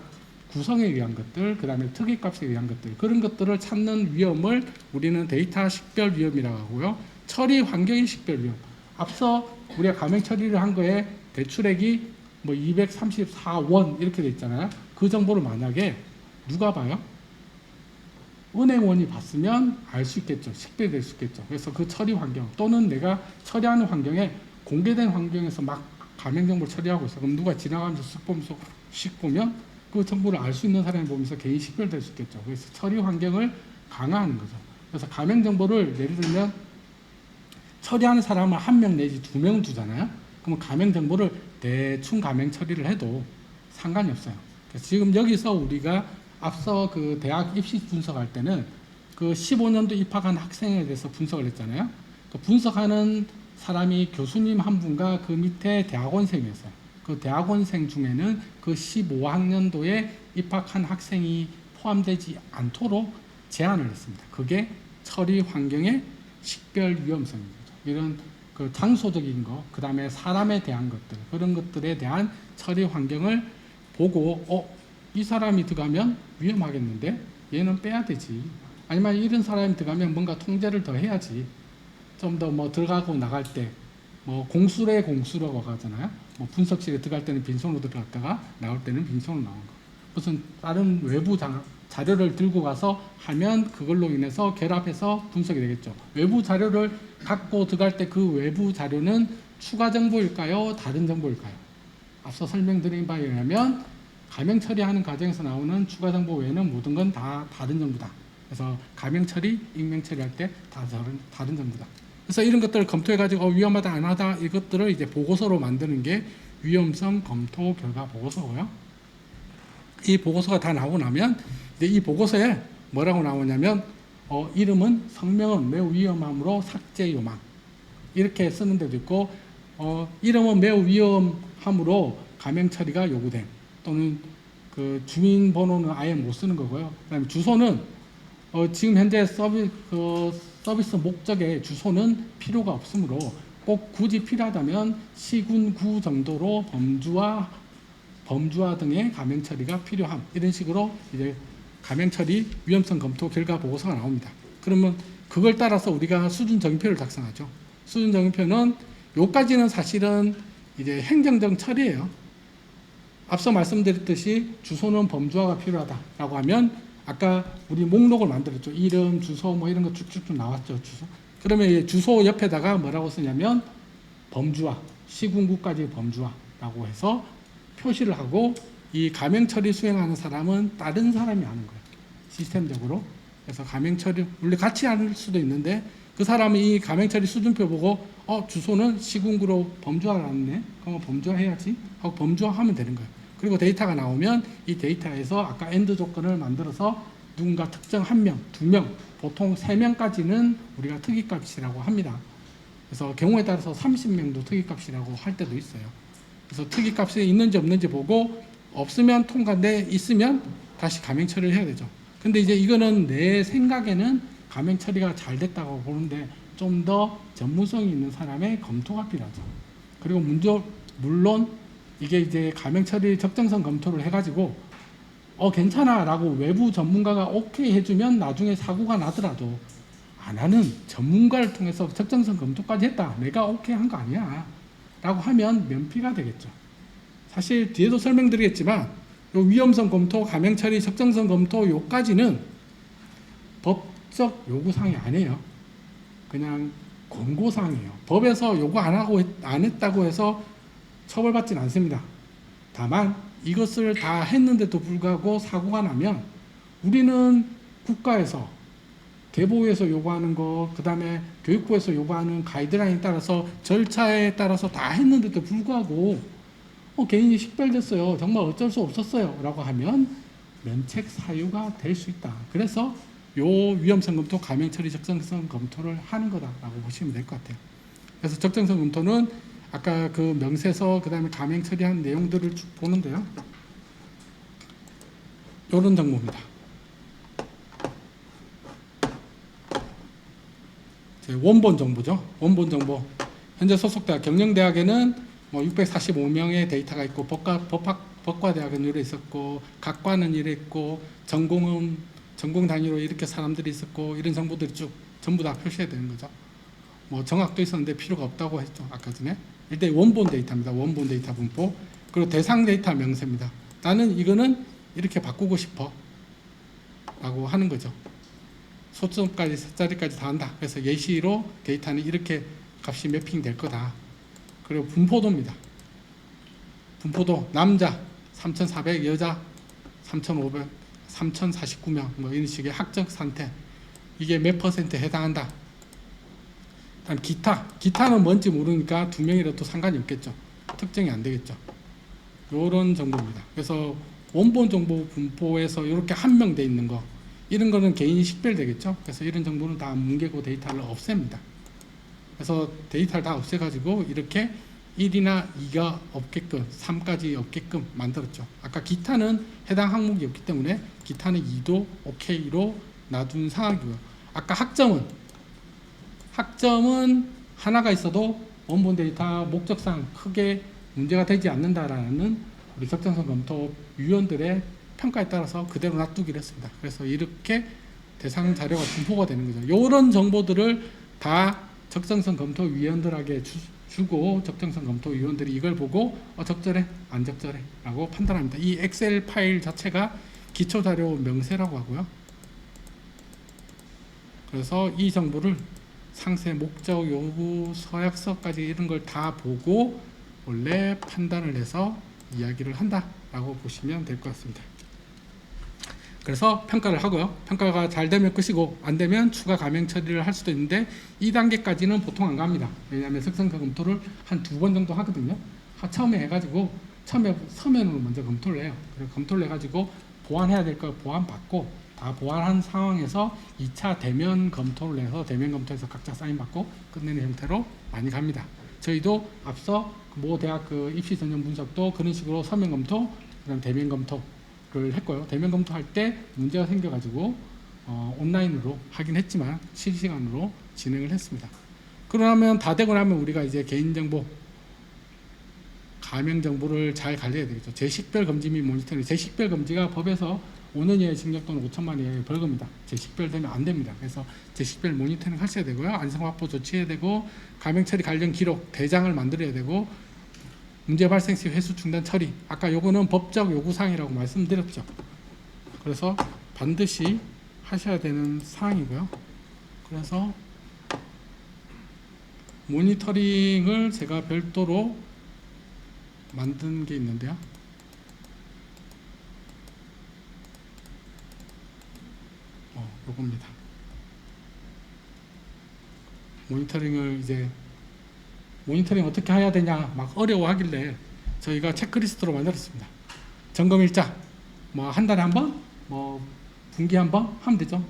구성에 의한 것들, 그 다음에 특이값에 의한 것들, 그런 것들을 찾는 위험을 우리는 데이터 식별 위험이라고 하고요. 처리 환경의 식별 위험. 앞서 우리가 가맹 처리를 한 거에 대출액이 뭐 234원 이렇게 돼 있잖아요. 그 정보를 만약에 누가 봐요? 은행원이 봤으면 알 수 있겠죠. 식별될 수 있겠죠. 그래서 그 처리 환경 또는 내가 처리하는 환경에 공개된 환경에서 막 가맹 정보를 처리하고 있어. 그럼 누가 지나가면서 쓱 보면서 씩 보면 그 정보를 알 수 있는 사람이 보면서 개인 식별될 수 있겠죠. 그래서 처리 환경을 강화하는 거죠. 그래서 가맹 정보를 예를 들면 처리하는 사람을 1명 내지 2명 두잖아요. 그러면 가맹 정보를 대충 가맹 처리를 해도 상관이 없어요. 그래서 지금 여기서 우리가 앞서 그 대학 입시 분석할 때는 그 15년도 입학한 학생에 대해서 분석을 했잖아요. 그 분석하는 사람이 교수님 한 분과 그 밑에 대학원생이었어요. 그 대학원생 중에는 그 15학년도에 입학한 학생이 포함되지 않도록 제한을 했습니다. 그게 처리 환경의 식별 위험성입니다. 이런 그 장소적인 거, 그 다음에 사람에 대한 것들, 그런 것들에 대한 처리 환경을 보고, 이 사람이 들어가면 위험하겠는데 얘는 빼야 되지. 아니면 이런 사람이 들어가면 뭔가 통제를 더 해야지. 좀 더 뭐 들어가고 나갈 때, 뭐 공수래 공수라고 하잖아요. 뭐 분석실에 들어갈 때는 빈손으로 들어갔다가 나올 때는 빈손으로 나온 거. 무슨 다른 외부 자료를 들고 가서 하면 그걸로 인해서 결합해서 분석이 되겠죠. 외부 자료를 갖고 들어갈 때 그 외부 자료는 추가 정보일까요? 다른 정보일까요? 앞서 설명드린 바에 의하면 가명 처리하는 과정에서 나오는 추가 정보 외에는 모든 건 다 다른 정보다. 그래서 가명 처리, 익명 처리할 때 다 다른 정보다. 그래서 이런 것들을 검토해가지고 위험하다, 안 하다 이것들을 이제 보고서로 만드는 게 위험성 검토 결과 보고서고요. 이 보고서가 다 나오고 나면 이제 이 보고서에 뭐라고 나오냐면 이름은 성명은 매우 위험함으로 삭제 요망 이렇게 쓰는 데도 있고 이름은 매우 위험함으로 가명 처리가 요구됨 또는 그 주민번호는 아예 못 쓰는 거고요. 그다음에 주소는 지금 현재 서비스 목적의 주소는 필요가 없으므로 꼭 굳이 필요하다면 시군 구 정도로 범주와 등의 가명 처리가 필요함 이런 식으로 이제 가명 처리 위험성 검토 결과 보고서가 나옵니다. 그러면 그걸 따라서 우리가 수준 정의표를 작성하죠. 수준 정의표는 요까지는 사실은 이제 행정적 처리예요. 앞서 말씀드렸듯이 주소는 범주화가 필요하다라고 하면 아까 우리 목록을 만들었죠. 이름, 주소 뭐 이런 거 쭉쭉쭉 나왔죠. 주소. 그러면 주소 옆에다가 뭐라고 쓰냐면 범주화, 시군구까지 범주화라고 해서 표시를 하고 이 가명 처리 수행하는 사람은 다른 사람이 하는 거예요. 시스템적으로. 그래서 가명 처리 물론 같이 할 수도 있는데 그 사람이 이 가명 처리 수준표 보고 주소는 시군구로 범주화가 나왔네. 그럼 범주화 해야지 하고 범주화하면 되는 거예요. 그리고 데이터가 나오면 이 데이터에서 아까 엔드 조건을 만들어서 누군가 특정 1명, 2명, 보통 3명까지는 우리가 특이값이라고 합니다. 그래서 경우에 따라서 30명도 특이값이라고 할 때도 있어요. 그래서 특이값이 있는지 없는지 보고 없으면 통과인데 있으면 다시 가명 처리를 해야 되죠. 근데 이제 이거는 내 생각에는 가명 처리가 잘 됐다고 보는데 좀 더 전문성이 있는 사람의 검토가 필요하죠. 그리고 물론 이게 이제 가명 처리 적정성 검토를 해가지고 괜찮아 라고 외부 전문가가 오케이 해주면 나중에 사고가 나더라도 안 하는 전문가를 통해서 적정성 검토까지 했다. 내가 오케이 한 거 아니야 라고 하면 면피가 되겠죠. 사실 뒤에도 설명드리겠지만 요 위험성 검토, 가명 처리, 적정성 검토 요까지는 법적 요구사항이 아니에요. 그냥 권고사항이에요. 법에서 요구 안 했다고 해서 처벌받지는 않습니다. 다만 이것을 다 했는데도 불구하고 사고가 나면 우리는 국가에서 개보에서 요구하는 거, 그 다음에 교육부에서 요구하는 가이드라인에 따라서 절차에 따라서 다 했는데도 불구하고 개인이 식별됐어요. 정말 어쩔 수 없었어요. 라고 하면 면책 사유가 될 수 있다. 그래서 요 위험성 검토, 가명 처리 적정성 검토를 하는 거다라고 보시면 될 것 같아요. 그래서 적정성 검토는 아까 그 명세서, 그 다음에 가명 처리한 내용들을 쭉 보는데요. 요런 정보입니다. 원본 정보죠. 원본 정보. 현재 소속대학 경영대학에는 뭐 645명의 데이터가 있고 법과대학은 이래 있었고 각과는 이래 있고 전공 단위로 이렇게 사람들이 있었고 이런 정보들이 쭉 전부 다 표시해야 되는 거죠. 뭐 정확도 있었는데 필요가 없다고 했죠. 아까 전에. 일단 원본 데이터입니다. 원본 데이터 분포. 그리고 대상 데이터 명세입니다. 나는 이거는 이렇게 바꾸고 싶어 라고 하는 거죠. 소점까지 숫자리까지 다 한다. 그래서 예시로 데이터는 이렇게 값이 매핑 될 거다. 그리고 분포도입니다. 분포도 남자 3,400, 여자 3,500, 3,049명 뭐 이런 식의 학적 상태 이게 몇 퍼센트에 해당한다. 일단 기타는 뭔지 모르니까 2명이라도 상관이 없겠죠. 특정이 안 되겠죠. 이런 정보입니다. 그래서 원본 정보 분포에서 이렇게 한명돼 있는 거 이런 거는 개인이 식별되겠죠. 그래서 이런 정보는 다 뭉개고 데이터를 없앱니다. 그래서 데이터를 다 없애가지고 이렇게 1이나 2가 없게끔 3까지 없게끔 만들었죠. 아까 기타는 해당 항목이 없기 때문에 기타는 2도 OK로 놔둔 상황이고요. 아까 학점은 하나가 있어도 원본 데이터 목적상 크게 문제가 되지 않는다라는 우리 적정성 검토 위원들의 평가에 따라서 그대로 놔두기로 했습니다. 그래서 이렇게 대상 자료가 분포가 되는 거죠. 이런 정보들을 다 적정성 검토 위원들에게 주고 적정성 검토 위원들이 이걸 보고 적절해 안 적절해 라고 판단합니다. 이 엑셀 파일 자체가 기초 자료 명세라고 하고요. 그래서 이 정보를 상세 목적 요구 서약서까지 이런 걸 다 보고 원래 판단을 해서 이야기를 한다라고 보시면 될 것 같습니다. 그래서 평가를 하고요. 평가가 잘 되면 끝이고 안 되면 추가 감행 처리를 할 수도 있는데 2단계까지는 보통 안 갑니다. 왜냐하면 적정성 검토를 한 2번 정도 하거든요. 처음에 해가지고 처음에 서면으로 먼저 검토를 해요. 그래서 검토를 해가지고 보완해야 될 걸 보완받고 다 보완한 상황에서 2차 대면 검토를 해서 대면 검토에서 각자 사인 받고 끝내는 형태로 많이 갑니다. 저희도 앞서 모 대학 그 입시 전형 분석도 그런 식으로 서면 검토, 그다음 대면 검토를 했고요. 대면 검토할 때 문제가 생겨가지고 온라인으로 하긴 했지만 실시간으로 진행을 했습니다. 그러면 다 되고 나면 우리가 이제 개인정보, 가명정보를 잘 관리해야 되겠죠. 재식별 금지 및 모니터링. 재식별 금지가 법에서 5년 이하의 징역 또는 5천만 이하의 벌금이다. 재식별되면 안 됩니다. 그래서 재식별 모니터링 하셔야 되고요. 안성확보 조치해야 되고 가명 처리 관련 기록 대장을 만들어야 되고 문제 발생 시 회수 중단 처리. 아까 요거는 법적 요구사항이라고 말씀드렸죠. 그래서 반드시 하셔야 되는 사항이고요. 그래서 모니터링을 제가 별도로 만든 게 있는데요. 요겁니다. 모니터링 어떻게 해야 되냐 막 어려워하길래 저희가 체크리스트로 만들었습니다. 점검일자 뭐 한 달에 한 번, 뭐 분기에 한 번 하면 되죠.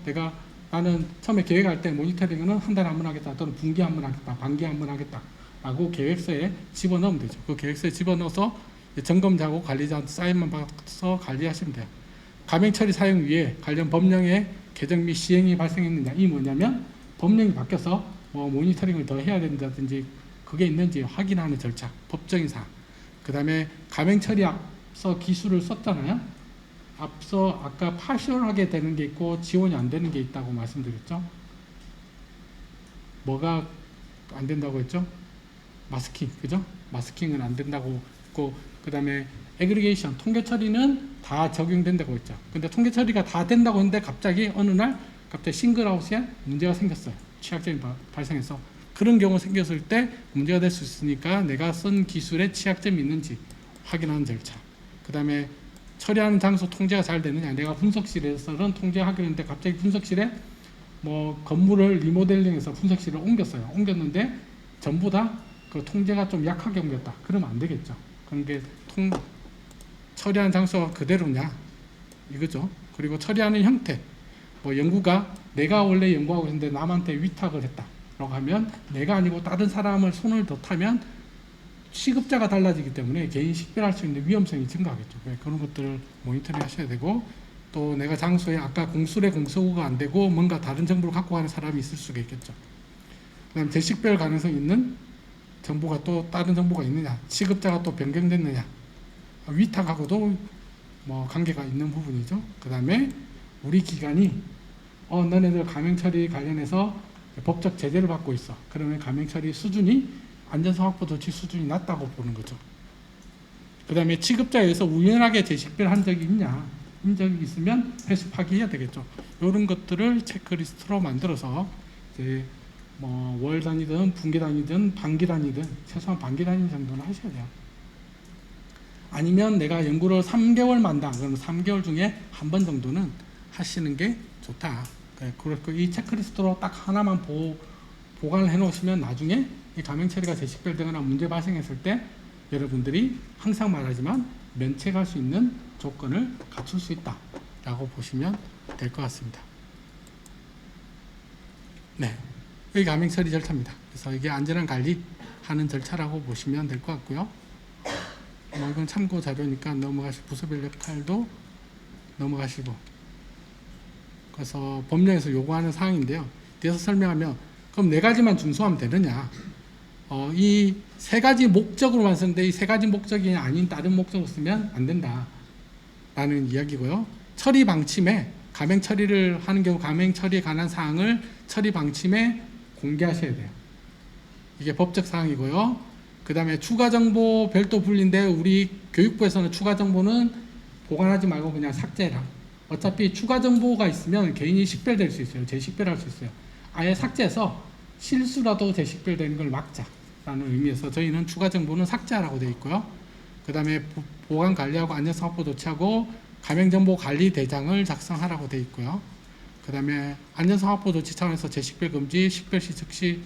나는 처음에 계획할 때 모니터링은 한 달에 한 번 하겠다 또는 분기에 한 번 하겠다 반기에 한 번 하겠다 라고 계획서에 집어넣으면 되죠. 그 계획서에 집어넣어서 점검자하고 관리자한테 사인만 받아서 관리하시면 돼요. 가명 처리 사용 위에 관련 법령의 개정 및 시행이 발생했느냐 이 뭐냐면 법령이 바뀌어서 뭐 모니터링을 더 해야 된다든지 그게 있는지 확인하는 절차, 법적인 사항. 그 다음에 가명 처리 앞서 기술을 썼잖아요. 앞서 아까 파셜하게 되는 게 있고 지원이 안 되는 게 있다고 말씀드렸죠. 뭐가 안 된다고 했죠? 마스킹, 그죠? 마스킹은 안 된다고 했고, 그 다음에 애그리게이션, 통계 처리는 다 적용된다고 했죠. 근데 통계 처리가 다 된다고 했는데 갑자기 어느 날 갑자기 싱글아웃에 문제가 생겼어요. 취약점이 발생해서. 그런 경우 생겼을 때 문제가 될 수 있으니까 내가 쓴 기술에 취약점이 있는지 확인하는 절차. 그 다음에 처리하는 장소 통제가 잘 되느냐. 내가 분석실에서는 통제하기로 했는데 갑자기 분석실에 뭐 건물을 리모델링해서 분석실을 옮겼어요. 옮겼는데 전부 다 그 통제가 좀 약하게 옮겼다. 그러면 안 되겠죠. 그런 게 처리하는 장소가 그대로냐 이거죠. 그리고 처리하는 형태. 뭐 연구가 내가 원래 연구하고 있는데 남한테 위탁을 했다. 라고 하면 내가 아니고 다른 사람을 손을 더 타면 취급자가 달라지기 때문에 개인 식별할 수 있는 위험성이 증가하겠죠. 그런 것들을 모니터링 하셔야 되고 또 내가 장소에 아까 공술에 공소구가 안 되고 뭔가 다른 정보를 갖고 가는 사람이 있을 수가 있겠죠. 그 다음 재식별 가능성이 있는 정보가 또 다른 정보가 있느냐, 취급자가 또 변경됐느냐, 위탁하고도 뭐 관계가 있는 부분이죠. 그 다음에 우리 기관이 너네들 가맹처리 관련해서 법적 제재를 받고 있어. 그러면 가맹처리 수준이 안전성 확보 조치 수준이 낮다고 보는 거죠. 그 다음에 취급자에 의해서 우연하게 재식별한 적이 있냐, 인적이 있으면 회수 파기해야 되겠죠. 이런 것들을 체크리스트로 만들어서 이제 뭐 월 단위든 분기 단위든 반기 단위든 최소한 반기 단위 정도는 하셔야 돼요. 아니면 내가 연구를 3개월 만다. 그러면 3개월 중에 한 번 정도는 하시는 게 좋다. 그리고 이 체크리스트로 딱 하나만 보관을 해 놓으시면 나중에 이 가맹 처리가 재식별되거나 문제 발생했을 때 여러분들이 항상 말하지만 면책할 수 있는 조건을 갖출 수 있다 라고 보시면 될 것 같습니다. 네, 여기 가맹 처리 절차입니다. 그래서 이게 안전한 관리하는 절차라고 보시면 될 것 같고요. 이건 참고 자료니까 넘어가시고, 부서별 역할도 넘어가시고, 그래서 법령에서 요구하는 사항인데요. 뒤에서 설명하면 그럼 4가지만 준수하면 되느냐, 이 3가지 목적으로만 쓰는데 이 3가지 목적이 아닌 다른 목적으로 쓰면 안 된다 라는 이야기고요. 처리 방침에 가맹 처리를 하는 경우 가맹 처리에 관한 사항을 처리 방침에 공개하셔야 돼요. 이게 법적 사항이고요. 그 다음에 추가 정보 별도 분리인데 우리 교육부에서는 추가 정보는 보관하지 말고 그냥 삭제해라. 어차피 추가 정보가 있으면 개인이 식별될 수 있어요. 재식별할 수 있어요. 아예 삭제해서 실수라도 재식별되는 걸 막자라는 의미에서 저희는 추가 정보는 삭제하라고 되어 있고요. 그 다음에 보관 관리하고 안전성 확보 조치하고 가맹정보 관리 대장을 작성하라고 되어 있고요. 그 다음에 안전성 확보 조치 차원에서 재식별 금지, 식별 시 즉시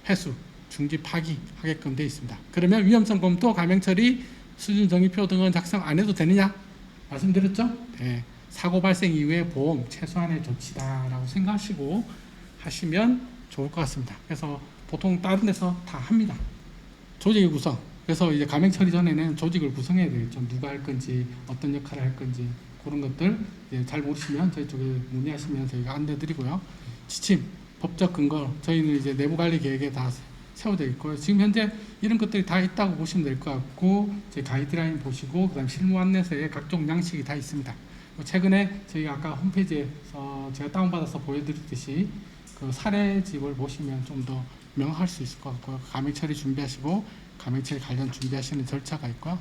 회수, 중지 파기 하게끔 되어 있습니다. 그러면 위험성 검토, 가맹 처리, 수준 정의표 등은 작성 안 해도 되느냐? 말씀드렸죠? 네. 사고 발생 이후에 보험 최소한의 조치다라고 생각하시고 하시면 좋을 것 같습니다. 그래서 보통 다른 데서 다 합니다. 조직의 구성. 그래서 이제 가맹 처리 전에는 조직을 구성해야 되겠죠. 누가 할 건지, 어떤 역할을 할 건지, 그런 것들 이제 잘 모르시면 저희 쪽에 문의하시면 저희가 안내드리고요. 지침, 법적 근거, 저희는 이제 내부 관리 계획에 다 세워져 있고요. 지금 현재 이런 것들이 다 있다고 보시면 될 것 같고, 제 가이드라인 보시고, 그다음 실무 안내서에 각종 양식이 다 있습니다. 최근에 저희가 아까 홈페이지에서 제가 다운받아서 보여드렸듯이 그 사례집을 보시면 좀 더 명확할 수 있을 것 같고요. 가맹 처리 준비하시고 가맹 처리 관련 준비하시는 절차가 있고요.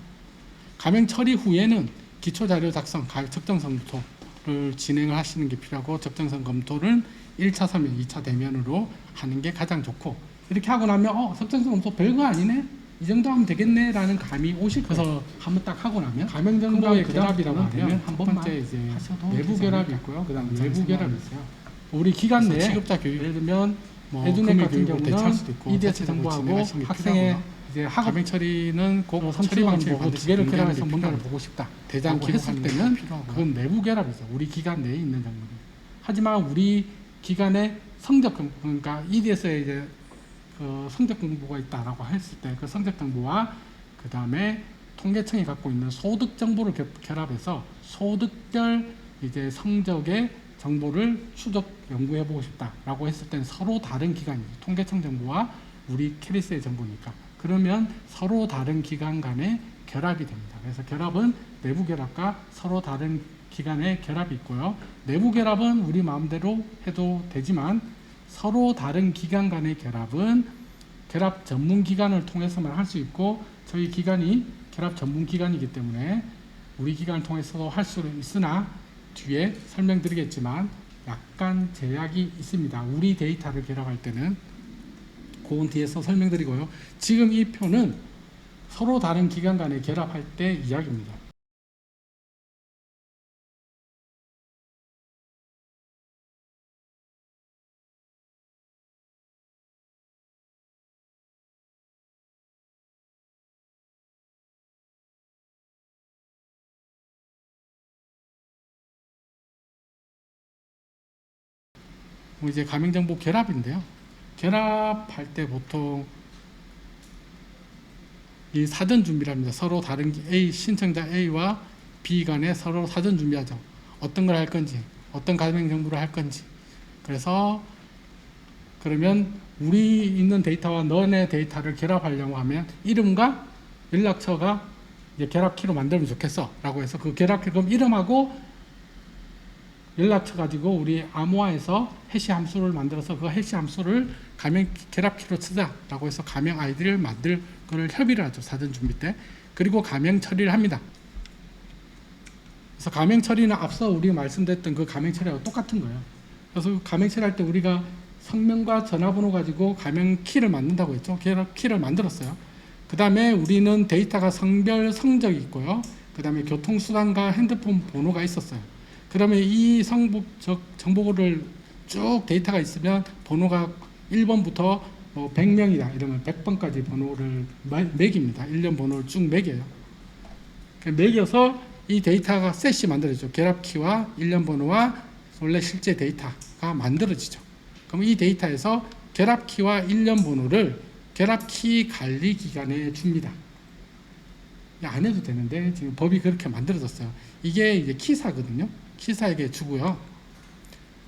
가맹 처리 후에는 기초 자료 작성, 적정성 검토를 진행을 하시는 게 필요하고, 적정성 검토를 1차 서면, 2차 대면으로 하는 게 가장 좋고, 이렇게 하고 나면 적정성 검토 별거 아니네, 이 정도 하면 되겠네 라는 감이 오실 거예요. 그래서 한번 딱 하고 나면 가맹정보의 결합이라고 하면 한 번째 이제 내부 결합이 있고요. 그 다음 외부 결합이 있어요. 우리 기간 내에 취급자 교육, 예를 들면 에듀넷 같은 경우는 EDS 정보하고 학생의 이제 학업 가맹 처리는 꼭 처리 방침을 보고 두 개를 결합해서 뭔가를 보고 싶다 대장 했을 때는 그건 내부 결합이죠. 우리 기간 내에 있는 정보입니다. 하지만 우리 기간의 성적, 그러니까 EDS에 이제 그 성적 정보가 있다라고 했을 때 그 성적 정보와 그 다음에 통계청이 갖고 있는 소득 정보를 결합해서 소득별 이제 성적의 정보를 추적 연구해 보고 싶다라고 했을 때는 서로 다른 기관이죠. 통계청 정보와 우리 캐리스의 정보니까. 그러면 서로 다른 기관 간의 결합이 됩니다. 그래서 결합은 내부 결합과 서로 다른 기관의 결합이 있고요. 내부 결합은 우리 마음대로 해도 되지만 서로 다른 기관 간의 결합은 결합 전문 기관을 통해서만 할 수 있고, 저희 기관이 결합 전문 기관이기 때문에 우리 기관을 통해서도 할 수 있으나 뒤에 설명드리겠지만 약간 제약이 있습니다. 우리 데이터를 결합할 때는 그건 뒤에서 설명드리고요. 지금 이 표는 서로 다른 기관 간의 결합할 때 이야기입니다. 이제 가맹정보 결합인데요. 결합할 때 보통 이 사전 준비를 합니다. 서로 다른 A, 신청자 A와 B 간에 서로 사전 준비하죠. 어떤 걸 할 건지, 어떤 가맹정보를 할 건지. 그래서 그러면 우리 있는 데이터와 너네 데이터를 결합하려고 하면 이름과 연락처가 이제 결합키로 만들면 좋겠어 라고 해서 그 결합키, 그럼 이름하고 연락처 가지고 우리 암호화해서 해시 함수를 만들어서 그 해시 함수를 가명 결합키로 쓰자 라고 해서 가명 아이디를 만들 거를 협의를 하죠. 사전 준비 때. 그리고 가명 처리를 합니다. 그래서 가명 처리는 앞서 우리가 말씀드렸던 그 가명 처리하고 똑같은 거예요. 그래서 가명 처리할 때 우리가 성명과 전화번호 가지고 가명 키를 만든다고 했죠. 결합 키를 만들었어요. 그 다음에 우리는 데이터가 성별 성적이 있고요. 그 다음에 교통수단과 핸드폰 번호가 있었어요. 그러면 이 정보를 쭉 데이터가 있으면 번호가 1번부터 100명이다 이러면 100번까지 번호를 매깁니다. 1년 번호를 쭉 매겨요. 매겨서 이 데이터가 셋이 만들어지죠. 결합키와 1년 번호와 원래 실제 데이터가 만들어지죠. 그럼 이 데이터에서 결합키와 1년 번호를 결합키 관리 기관에 줍니다. 안 해도 되는데 지금 법이 그렇게 만들어졌어요. 이게 이제 키사거든요. 키사에게 주고요.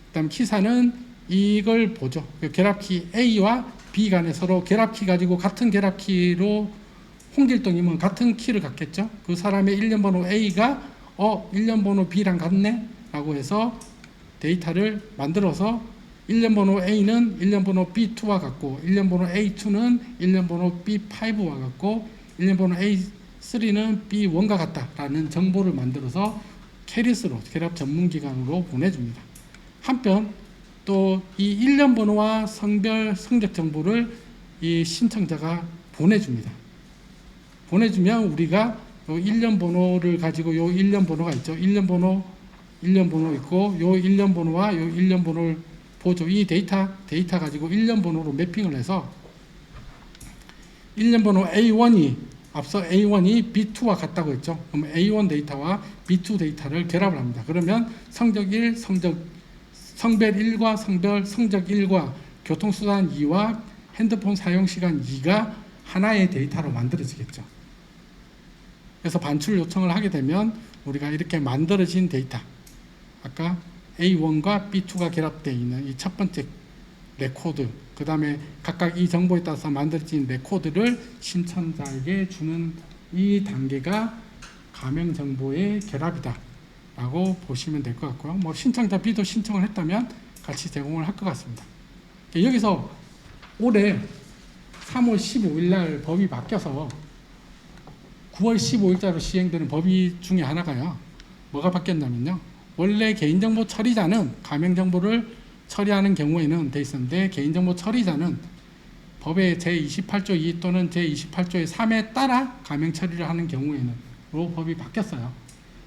그다음 키사는 이걸 보죠. 결합키 A와 B 간에 서로 결합키 가지고 같은 결합키로 홍길동이면 같은 키를 갖겠죠. 그 사람의 1년 번호 A가 1년 번호 B랑 같네 라고 해서 데이터를 만들어서 1년 번호 A는 1년 번호 B2와 같고 1년 번호 A2는 1년 번호 B5와 같고 1년 번호 A3는 B1과 같다라는 정보를 만들어서 캐리스로 결합 전문기관으로 보내줍니다. 한편 또 이 1년 번호와 성별 성적 정보를 이 신청자가 보내줍니다. 보내주면 우리가 요 1년 번호를 가지고 요 1년 번호가 있죠. 1년 번호 있고 요 1년 번호와 요 1년 번호를 보죠. 이 데이터 가지고 1년 번호로 매핑을 해서 1년 번호 A1이 앞서 A1이 B2와 같다고 했죠. 그럼 A1 데이터와 B2 데이터를 결합을 합니다. 그러면 성적 1, 성별 1과 성별 성적 1과 교통수단 2와 핸드폰 사용시간 2가 하나의 데이터로 만들어지겠죠. 그래서 반출 요청을 하게 되면 우리가 이렇게 만들어진 데이터, 아까 A1과 B2가 결합되어 있는 이 첫 번째 레코드, 그 다음에 각각 이 정보에 따라서 만들어진 레코드를 신청자에게 주는 이 단계가 가명 정보의 결합이다 라고 보시면 될 것 같고요. 뭐 신청자 B도 신청을 했다면 같이 제공을 할 것 같습니다. 여기서 올해 3월 15일 날 법이 바뀌어서 9월 15일자로 시행되는 법이 중에 하나가요. 뭐가 바뀌었냐면요. 원래 개인정보 처리자는 가명정보를 처리하는 경우에는 돼 있었는데 개인정보 처리자는 법의 제28조 2 또는 제28조의 3에 따라 가명 처리를 하는 경우에는 이 법이 바뀌었어요.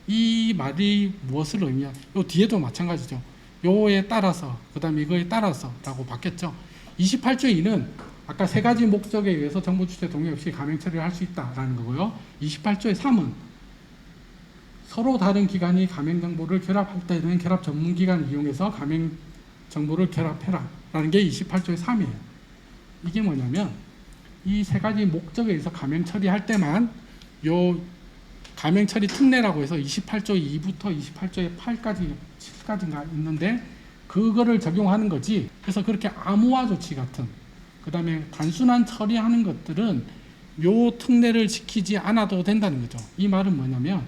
이 말이 무엇을 의미하냐? 요 뒤에도 마찬가지죠. 요에 따라서 그 다음에 이거에 따라서 라고 바뀌었죠. 28조 2는 아까 세 가지 목적에 의해서 정보 주체 동의 없이 가명 처리를 할 수 있다라는 거고요. 28조의 3은 서로 다른 기관이 가명 정보를 결합할 때는 결합 전문 기관을 이용해서 가명 정보를 결합해라 라는 게 28조의 3이에요. 이게 뭐냐면 이 세 가지 목적에 의해서 가명 처리할 때만 요 가명 처리 특례라고 해서 28조 2부터 28조의 8까지 7까지가 있는데 그거를 적용하는 거지. 그래서 그렇게 암호화 조치 같은 그 다음에 단순한 처리하는 것들은 요 특례를 지키지 않아도 된다는 거죠. 이 말은 뭐냐면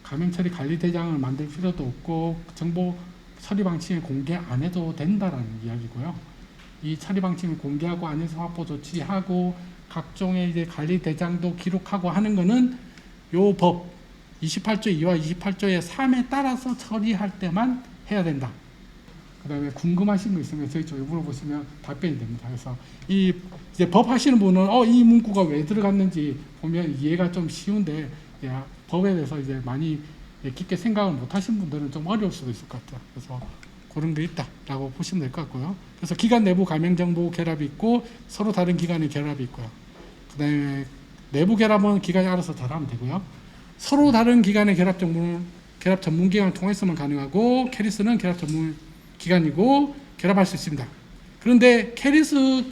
가명처리 관리대장을 만들 필요도 없고 정보 처리 방침을 공개 안 해도 된다라는 이야기고요. 이 처리 방침을 공개하고 안에서 확보 조치하고 각종의 이제 관리대장도 기록하고 하는 거는 요 법 28조 2와 28조의 3에 따라서 처리할 때만 해야 된다. 그 다음에 궁금하신 거 있으면 저희 쪽에 물어보시면 답변이 됩니다. 그래서 이제 법 하시는 분은 이 문구가 왜 들어갔는지 보면 이해가 좀 쉬운데 법에 대해서 이제 많이 깊게 생각을 못 하신 분들은 좀 어려울 수도 있을 것 같아요. 그래서 그런 게 있다라고 보시면 될 것 같고요. 그래서 기관 내부 가명 정보 결합이 있고 서로 다른 기관의 결합이 있고요. 그 다음에 내부 결합은 기관이 알아서 잘하면 되고요. 서로 다른 기관의 결합 전문 기관을 통해서만 가능하고 캐리스는 결합 전문 기관이고 결합할 수 있습니다. 그런데 캐리스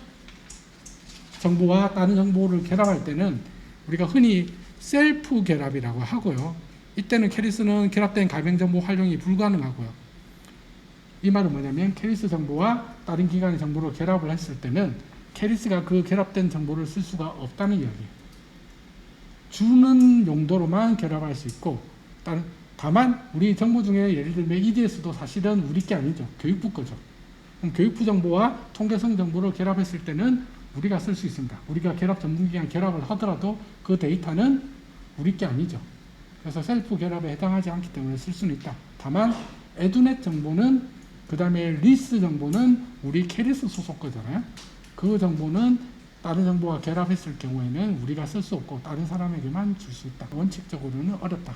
정보와 다른 정보를 결합할 때는 우리가 흔히 셀프 결합이라고 하고요. 이때는 캐리스는 결합된 가명 정보 활용이 불가능하고요. 이 말은 뭐냐면 캐리스 정보와 다른 기관의 정보를 결합을 했을 때는 캐리스가 그 결합된 정보를 쓸 수가 없다는 이야기예요. 주는 용도로만 결합할 수 있고, 다만 우리 정보 중에 예를 들면 EDS도 사실은 우리 게 아니죠. 교육부 거죠. 그럼 교육부 정보와 통계성 정보를 결합했을 때는 우리가 쓸 수 있습니다. 우리가 결합 전문기관 결합을 하더라도 그 데이터는 우리 게 아니죠. 그래서 셀프 결합에 해당하지 않기 때문에 쓸 수는 있다. 다만 에듀넷 정보는, 그 다음에 리스 정보는 우리 캐리스 소속 거잖아요. 그 정보는 다른 정보와 결합했을 경우에는 우리가 쓸 수 없고 다른 사람에게만 줄 수 있다. 원칙적으로는 어렵다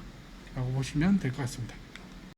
라고 보시면 될 것 같습니다.